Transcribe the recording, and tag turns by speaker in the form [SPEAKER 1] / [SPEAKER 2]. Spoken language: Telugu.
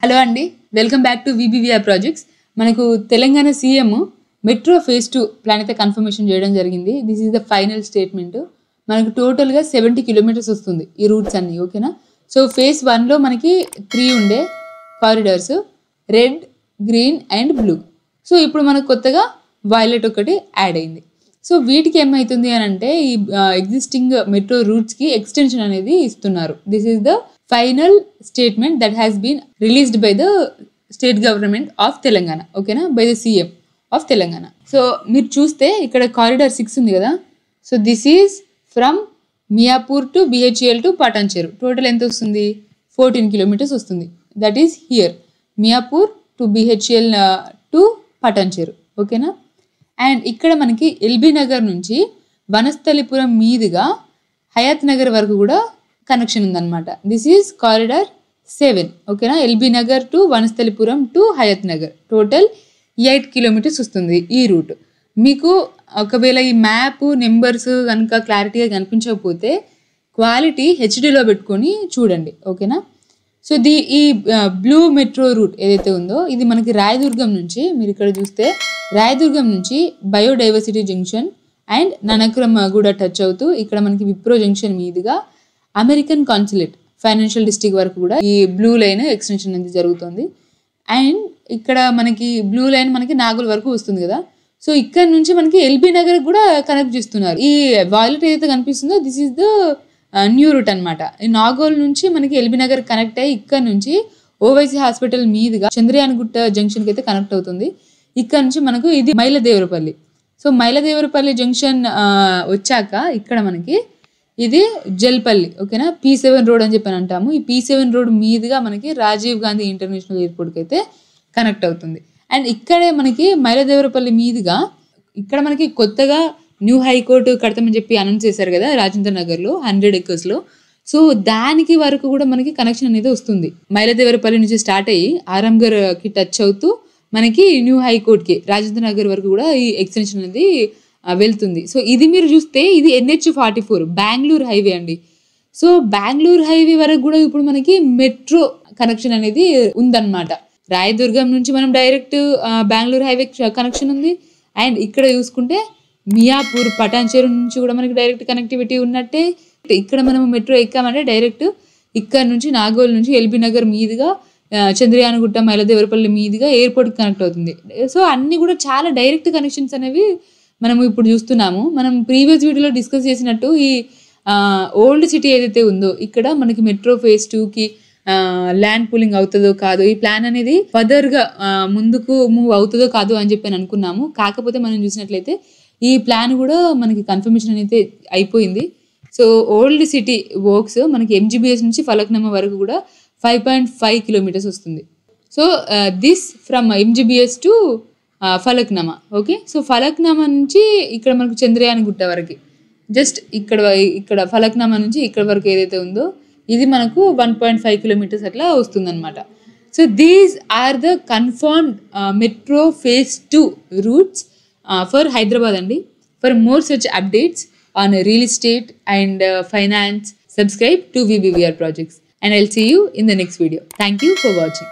[SPEAKER 1] హలో అండి, welcome back to VBVR projects. మనకు Telangana CM metro phase 2 plan అయితే కన్ఫర్మేషన్ చేయడం జరిగింది. This is the final statement. మనకు టోటల్గా 70 కిలోమీటర్స్ వస్తుంది ఈ రూట్స్ అన్నీ, ఓకేనా. సో ఫేజ్ 1లో మనకి 3 ఉండే corridors, red, green and blue. So ఇప్పుడు మనకు కొత్తగా వైలెట్ ఒకటి యాడ్ అయింది. సో వీటికి ఏమవుతుంది అని అంటే ఈ ఎగ్జిస్టింగ్ మెట్రో రూట్స్కి ఎక్స్టెన్షన్ అనేది ఇస్తున్నారు. This is the final statement that has been released by the state government of Telangana, ఓకేనా, by the CM of Telangana. So మీరు చూస్తే ఇక్కడ కారిడార్ 6 ఉంది కదా. So this is from Miyapur to BHEL to Patancheru. Total ఎంత వస్తుంది? 14 కిలోమీటర్స్ వస్తుంది. That is here Miyapur to BHEL to Patancheru, ఓకేనా. అండ్ ఇక్కడ మనకి ఎల్బీ నగర్ నుంచి వనస్థలిపురం మీదుగా హయాత్ నగర్ వరకు కూడా కనెక్షన్ ఉందన్నమాట. దిస్ ఈజ్ కారిడార్ 7, ఓకేనా. LB Nagar to Vanasthalipuram to Hayat Nagar total 8 kilometres వస్తుంది ఈ రూట్. మీకు ఒకవేళ ఈ మ్యాప్ నెంబర్స్ కనుక క్లారిటీగా కనిపించకపోతే క్వాలిటీ HDలో పెట్టుకొని చూడండి, ఓకేనా. సో ఈ బ్లూ మెట్రో రూట్ ఏదైతే ఉందో ఇది మనకి రాయదుర్గం నుంచి, మీరు ఇక్కడ చూస్తే రాయదుర్గం నుంచి బయోడైవర్సిటీ జంక్షన్ అండ్ ననక్రమ్ కూడా టచ్ అవుతూ ఇక్కడ మనకి విప్రో జంక్షన్ మీదుగా అమెరికన్ కాన్సులేట్ ఫైనాన్షియల్ డిస్ట్రిక్ట్ వరకు కూడా ఈ బ్లూ లైన్ ఎక్స్టెన్షన్ అనేది జరుగుతుంది. అండ్ ఇక్కడ మనకి బ్లూ లైన్ మనకి నాగోల్ వరకు వస్తుంది కదా. సో ఇక్కడ నుంచి మనకి ఎల్బీ నగర్ కూడా కనెక్ట్ చేస్తున్నారు. ఈ వాయిలెట్ ఏదైతే కనిపిస్తుందో this is the new route అనమాట. ఈ నాగోల్ నుంచి మనకి ఎల్బీ నగర్ కనెక్ట్ అయ్యి ఇక్కడ నుంచి ఓవైసీ హాస్పిటల్ మీదుగా చంద్రయానగుట్ట జంక్షన్కి అయితే కనెక్ట్ అవుతుంది. ఇక్కడ నుంచి మనకు ఇది మైలదేవరపల్లి. సో మైలదేవరపల్లి జంక్షన్ వచ్చాక ఇక్కడ మనకి ఇది జల్పల్లి, ఓకేనా. P7 రోడ్ అని చెప్పి అంటాము. ఈ P7 రోడ్ మీదుగా మనకి రాజీవ్ గాంధీ ఇంటర్నేషనల్ ఎయిర్పోర్ట్కి అయితే కనెక్ట్ అవుతుంది. అండ్ ఇక్కడే మనకి మైలదేవరపల్లి మీదుగా ఇక్కడ మనకి కొత్తగా న్యూ హైకోర్టు కడతామని చెప్పి అనౌన్స్ చేశారు కదా రాజేంద్ర నగర్లో 100 acres. సో దానికి వరకు కూడా మనకి కనెక్షన్ అనేది వస్తుంది. మైలదేవరపల్లి నుంచి స్టార్ట్ అయ్యి ఆరాంఘర్కి టచ్ అవుతూ మనకి న్యూ హైకోర్ట్కి రాజేంద్ర నగర్ వరకు కూడా ఈ ఎక్స్టెన్షన్ అనేది వెళ్తుంది. సో ఇది మీరు చూస్తే ఇది NH44 బెంగళూరు హైవే అండి. సో బెంగళూరు హైవే వరకు కూడా ఇప్పుడు మనకి మెట్రో కనెక్షన్ అనేది ఉందన్నమాట. రాయదుర్గం నుంచి మనం డైరెక్ట్ బెంగళూరు హైవే కనెక్షన్ ఉంది. అండ్ ఇక్కడ చూసుకుంటే మియాపూర్ పటాన్చెరు నుంచి కూడా మనకి డైరెక్ట్ కనెక్టివిటీ ఉన్నట్టే. ఇక్కడ మనం మెట్రో ఎక్కామంటే డైరెక్ట్ ఇక్కడ నుంచి నాగోల్ నుంచి ఎల్బీ నగర్ మీదుగా చంద్రయానగుట్ట మైలదేవరపల్లి మీదుగా ఎయిర్పోర్ట్కి కనెక్ట్ అవుతుంది. సో అన్నీ కూడా చాలా డైరెక్ట్ కనెక్షన్స్ అనేవి మనం ఇప్పుడు చూస్తున్నాము. మనం ప్రీవియస్ వీడియోలో డిస్కస్ చేసినట్టు ఈ ఓల్డ్ సిటీ ఏదైతే ఉందో ఇక్కడ మనకి మెట్రో ఫేజ్ 2కి ల్యాండ్ పూలింగ్ అవుతుందో కాదో, ఈ ప్లాన్ అనేది ఫర్దర్గా ముందుకు మూవ్ అవుతుందో కాదో అని చెప్పి అనుకున్నాము. కాకపోతే మనం చూసినట్లయితే ఈ ప్లాన్ కూడా మనకి కన్ఫర్మేషన్ అయితే అయిపోయింది. సో ఓల్డ్ సిటీ వర్క్స్ మనకి MGBS నుంచి ఫలక్నామా వరకు కూడా 5.5 కిలోమీటర్స్ వస్తుంది. So this from MGBS to Falaknuma, okay. So Falaknuma నుంచి ఇక్కడ మనకు చంద్రయానగుట్ట వరకు జస్ట్ ఇక్కడ ఫలక్నామా నుంచి ఇక్కడ వరకు ఏదైతే ఉందో ఇది మనకు 1.5 కిలోమీటర్స్ అట్లా వస్తుందన్నమాట. So these are the confirmed metro phase 2 routes for Hyderabad అండి. For more such updates on real estate and finance, subscribe to VBVR projects and I'll see you in the next video. Thank you for watching.